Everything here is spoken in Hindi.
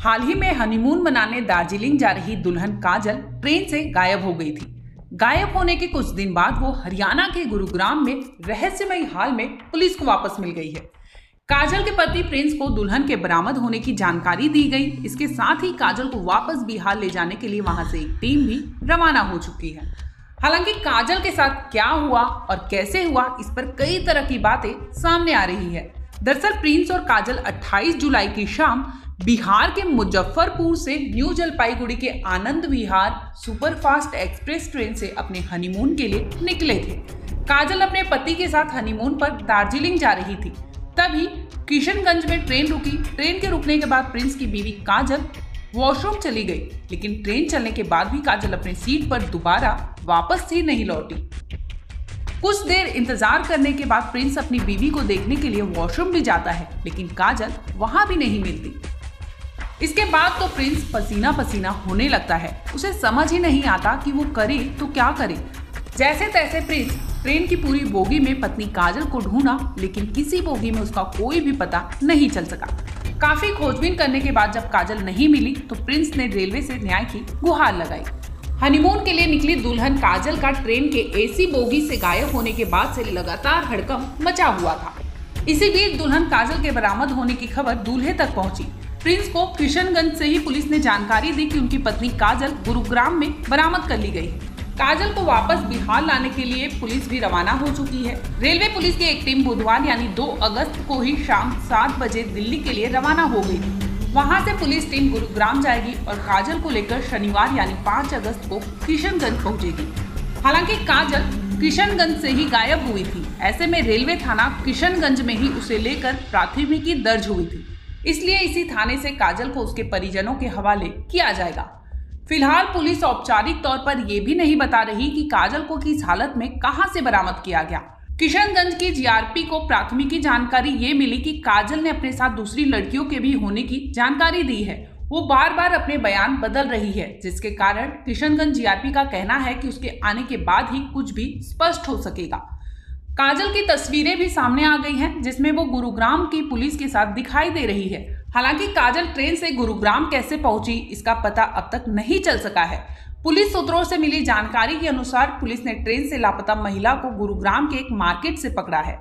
हाल ही में हनीमून मनाने दार्जिलिंग जा रही दुल्हन काजल ट्रेन से गायब हो गई थी। गायब होने के कुछ दिन बाद वो हरियाणा के गुरुग्राम में रहस्यमयी हाल में पुलिस को वापस मिल गई है। काजल के पति प्रिंस को दुल्हन के बरामद होने की जानकारी दी गई। इसके साथ ही काजल को वापस बिहार ले जाने के लिए वहां से एक टीम भी रवाना हो चुकी है। हालांकि काजल के साथ क्या हुआ और कैसे हुआ, इस पर कई तरह की बातें सामने आ रही है। दरअसल प्रिंस और काजल 28 जुलाई की शाम बिहार के मुजफ्फरपुर से न्यू जलपाईगुड़ी के Anand Vihar superfast express train से अपने हनीमून के लिए निकले थे। काजल अपने पति के साथ हनीमून पर दार्जिलिंग जा रही थी। तभी किशनगंज में ट्रेन रुकी। ट्रेन के रुकने के बाद प्रिंस की बीवी काजल वॉशरूम चली गई, लेकिन ट्रेन चलने के बाद भी काजल अपनी सीट पर दोबारा वापस ही नहीं लौटी। कुछ देर इंतजार करने के बाद प्रिंस अपनी बीवी को देखने के लिए वॉशरूम भी जाता है, लेकिन काजल वहां भी नहीं मिलती। इसके बाद तो प्रिंस पसीना पसीना होने लगता है। उसे समझ ही नहीं आता कि वो करे तो क्या करे। जैसे तैसे प्रिंस ट्रेन की पूरी बोगी में पत्नी काजल को ढूंढा, लेकिन किसी बोगी में उसका कोई भी पता नहीं चल सका। काफी खोजबीन करने के बाद जब काजल नहीं मिली तो प्रिंस ने रेलवे से न्याय की गुहार लगाई। हनीमून के लिए निकली दुल्हन काजल का ट्रेन के एसी बोगी से गायब होने के बाद से लगातार हड़कंप मचा हुआ था। इसी बीच दुल्हन काजल के बरामद होने की खबर दूल्हे तक पहुंची। प्रिंस को किशनगंज से ही पुलिस ने जानकारी दी कि उनकी पत्नी काजल गुरुग्राम में बरामद कर ली गई। काजल को वापस बिहार लाने के लिए पुलिस भी रवाना हो चुकी है। रेलवे पुलिस की एक टीम बुधवार यानी 2 अगस्त को ही शाम 7 बजे दिल्ली के लिए रवाना हो गई थी। वहां से पुलिस टीम गुरुग्राम जाएगी और काजल को लेकर शनिवार यानी 5 अगस्त को किशनगंज पहुंचेगी। हालांकि काजल किशनगंज से ही गायब हुई थी। ऐसे में रेलवे थाना किशनगंज में ही उसे लेकर प्राथमिकी दर्ज हुई थी। इसलिए इसी थाने से काजल को उसके परिजनों के हवाले किया जाएगा। फिलहाल पुलिस औपचारिक तौर पर यह भी नहीं बता रही कि काजल को किस हालत में कहां से बरामद किया गया। किशनगंज की जीआरपी को प्राथमिकी जानकारी ये मिली कि काजल ने अपने साथ दूसरी लड़कियों के भी होने की जानकारी दी है। वो बार बार अपने बयान बदल रही है, जिसके कारण किशनगंज जीआरपी का कहना है कि उसके आने के बाद ही कुछ भी स्पष्ट हो सकेगा। काजल की तस्वीरें भी सामने आ गई हैं, जिसमें वो गुरुग्राम की पुलिस के साथ दिखाई दे रही है। हालांकि काजल ट्रेन से गुरुग्राम कैसे पहुंची, इसका पता अब तक नहीं चल सका है। पुलिस सूत्रों से मिली जानकारी के अनुसार पुलिस ने ट्रेन से लापता महिला को गुरुग्राम के एक मार्केट से पकड़ा है।